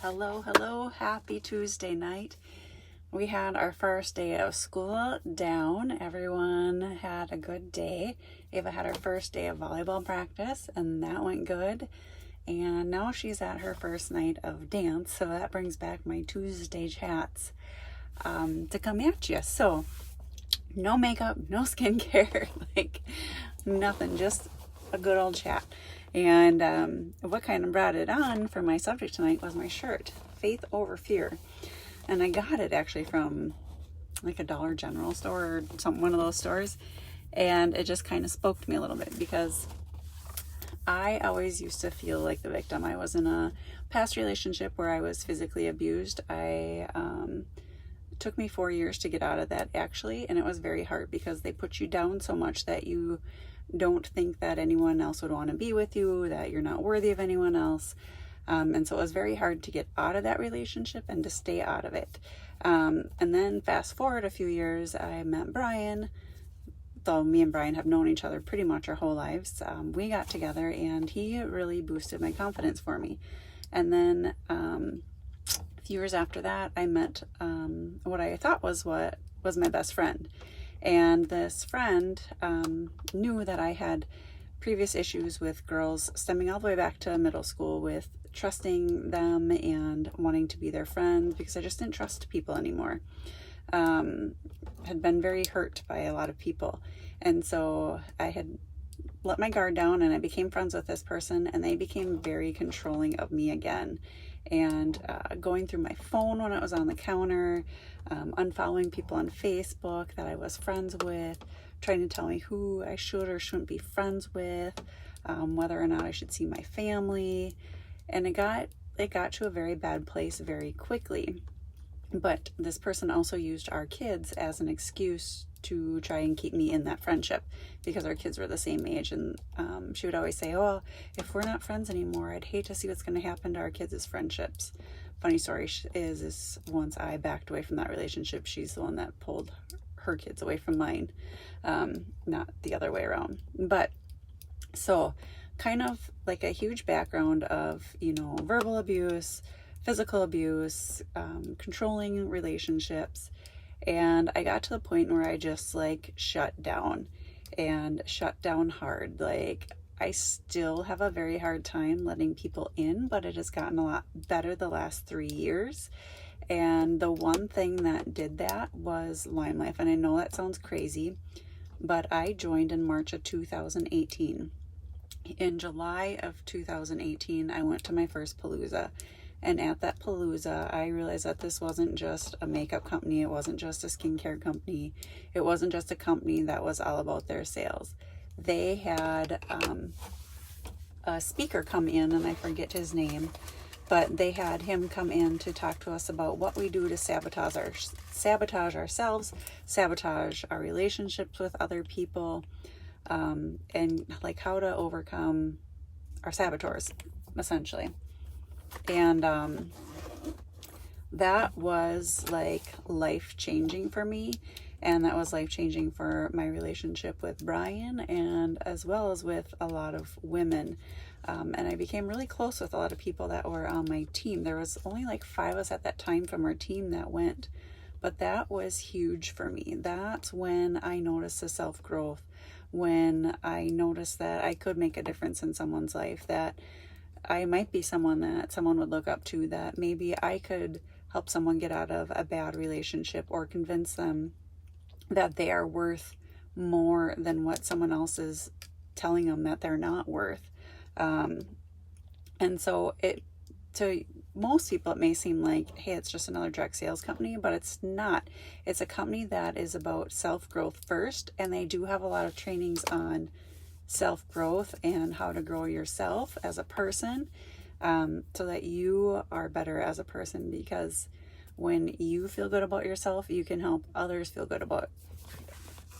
Hello, happy Tuesday night. We had our first day of school down. Everyone had a good day. Ava had her first day of volleyball practice, and that went good. And now she's at her first night of dance, so that brings back my Tuesday chats to come at you. So, no makeup, no skincare, like nothing, just a good old chat. And what kind of brought it on for my subject tonight was my shirt, Faith Over Fear. And I got it actually from like a Dollar General store or one of those stores. And it just kind of spoke to me a little bit because I always used to feel like the victim. I was in a past relationship where I was physically abused. It took me 4 years to get out of that actually. And it was very hard because they put you down so much that you don't think that anyone else would want to be with you, that you're not worthy of anyone else. And so it was very hard to get out of that relationship and to stay out of it. And then fast forward a few years, I met Brian. Though me and Brian have known each other pretty much our whole lives, we got together and he really boosted my confidence for me. And then a few years after that, I met what I thought was my best friend. And this friend knew that I had previous issues with girls stemming all the way back to middle school with trusting them and wanting to be their friends because I just didn't trust people anymore. Had been very hurt by a lot of people. And so I had let my guard down and I became friends with this person and they became very controlling of me again. And going through my phone when it was on the counter, unfollowing people on Facebook that I was friends with, trying to tell me who I should or shouldn't be friends with, whether or not I should see my family. And it got to a very bad place very quickly. But this person also used our kids as an excuse to try and keep me in that friendship because our kids were the same age. And she would always say, oh, if we're not friends anymore, I'd hate to see what's going to happen to our kids' friendships. Funny story is once I backed away from that relationship, she's the one that pulled her kids away from mine, not the other way around. But so kind of like a huge background of, verbal abuse, physical abuse, controlling relationships. And I got to the point where I just shut down hard. I still have a very hard time letting people in, but it has gotten a lot better the last 3 years. And the one thing that did that was Lime Life. And I know that sounds crazy, but I joined in March of 2018. In July of 2018, I went to my first Palooza. And at that Palooza, I realized that this wasn't just a makeup company. It wasn't just a skincare company. It wasn't just a company that was all about their sales. They had a speaker come in, and I forget his name, but they had him come in to talk to us about what we do to sabotage ourselves, sabotage our relationships with other people, and how to overcome our saboteurs, essentially. And that was life-changing for me, and that was life-changing for my relationship with Brian and as well as with a lot of women. And I became really close with a lot of people that were on my team. There was only 5 of us at that time from our team that went, but that was huge for me. That's when I noticed the self-growth, when I noticed that I could make a difference in someone's life, that I might be someone that someone would look up to, that maybe I could help someone get out of a bad relationship or convince them that they are worth more than what someone else is telling them that they're not worth. And so to most people, it may seem like, hey, it's just another direct sales company, but it's not. It's a company that is about self-growth first, and they do have a lot of trainings on self-growth and how to grow yourself as a person, so that you are better as a person, because when you feel good about yourself, you can help others feel good about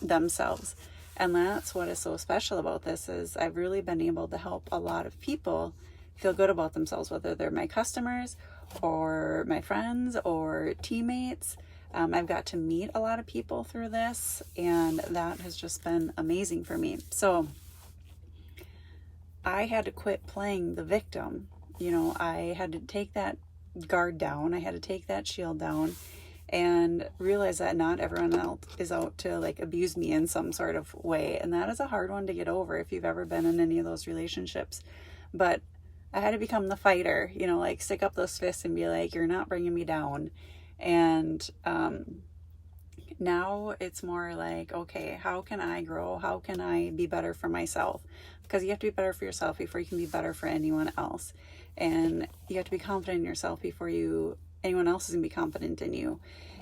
themselves. And that's what is so special about this, is I've really been able to help a lot of people feel good about themselves, whether they're my customers or my friends or teammates. I've got to meet a lot of people through this, and that has just been amazing for me. So I had to quit playing the victim. I had to take that guard down. I had to take that shield down and realize that not everyone else is out to like abuse me in some sort of way. And that is a hard one to get over if you've ever been in any of those relationships. But I had to become the fighter, you know, like stick up those fists and be like, you're not bringing me down. And now it's more like, okay, how can I grow? How can I be better for myself? Because you have to be better for yourself before you can be better for anyone else. And you have to be confident in yourself before anyone else is going to be confident in you.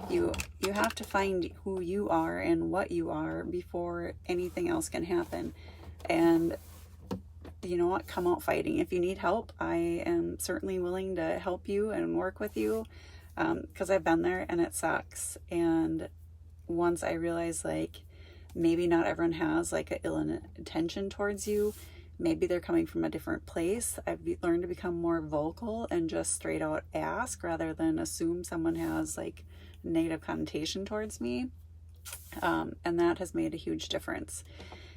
You have to find who you are and what you are before anything else can happen. And you know what? Come out fighting. If you need help, I am certainly willing to help you and work with you, because I've been there and it sucks. And once I realized like maybe not everyone has like an ill intention towards you, maybe they're coming from a different place, I've learned to become more vocal and just straight out ask rather than assume someone has like negative connotation towards me. And that has made a huge difference.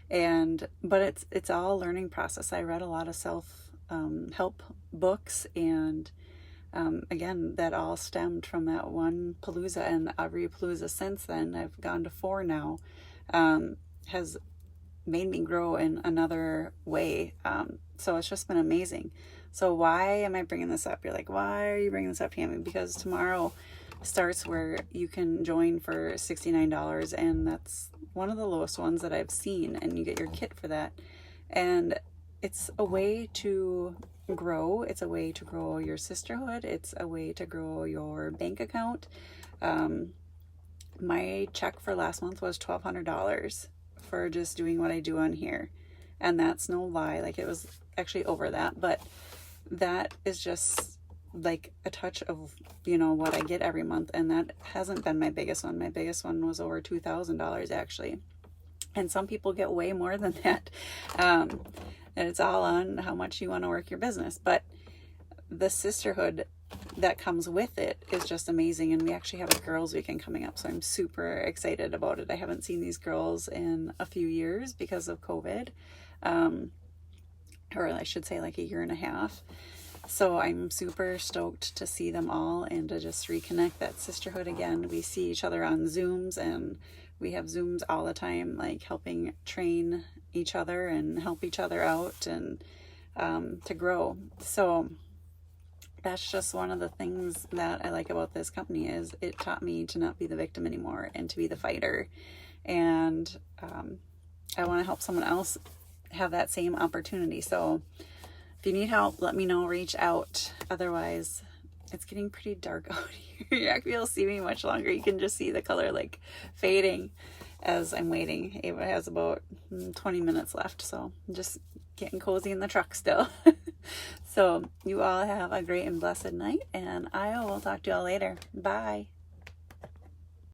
But it's all a learning process. I read a lot of self help books, and again, that all stemmed from that one palooza, and every palooza since then, I've gone to 4 now, has made me grow in another way. So it's just been amazing. So why am I bringing this up? You're like, why are you bringing this up, Tammy? Because tomorrow starts where you can join for $69, and that's one of the lowest ones that I've seen, and you get your kit for that. And it's a way to grow. It's a way to grow your sisterhood. It's a way to grow your bank account. My check for last month was $1,200 for just doing what I do on here. And that's no lie. Like, it was actually over that, but that is just like a touch of, you know, what I get every month. And that hasn't been my biggest one. My biggest one was over $2,000 actually. And some people get way more than that. And it's all on how much you want to work your business. But the sisterhood that comes with it is just amazing. And we actually have a girls weekend coming up, so I'm super excited about it. I haven't seen these girls in a few years because of COVID, or I should say like a year and a half. So I'm super stoked to see them all and to just reconnect that sisterhood again. We see each other on Zooms, and we have Zooms all the time, like helping train each other and help each other out, and to grow. So that's just one of the things that I like about this company, is it taught me to not be the victim anymore and to be the fighter. And I want to help someone else have that same opportunity. So if you need help, let me know, reach out. Otherwise, it's getting pretty dark out here. You're not going to be able to see me much longer. You can just see the color like fading as I'm waiting. Ava has about 20 minutes left, so I'm just getting cozy in the truck still. So you all have a great and blessed night, and I will talk to you all later. Bye.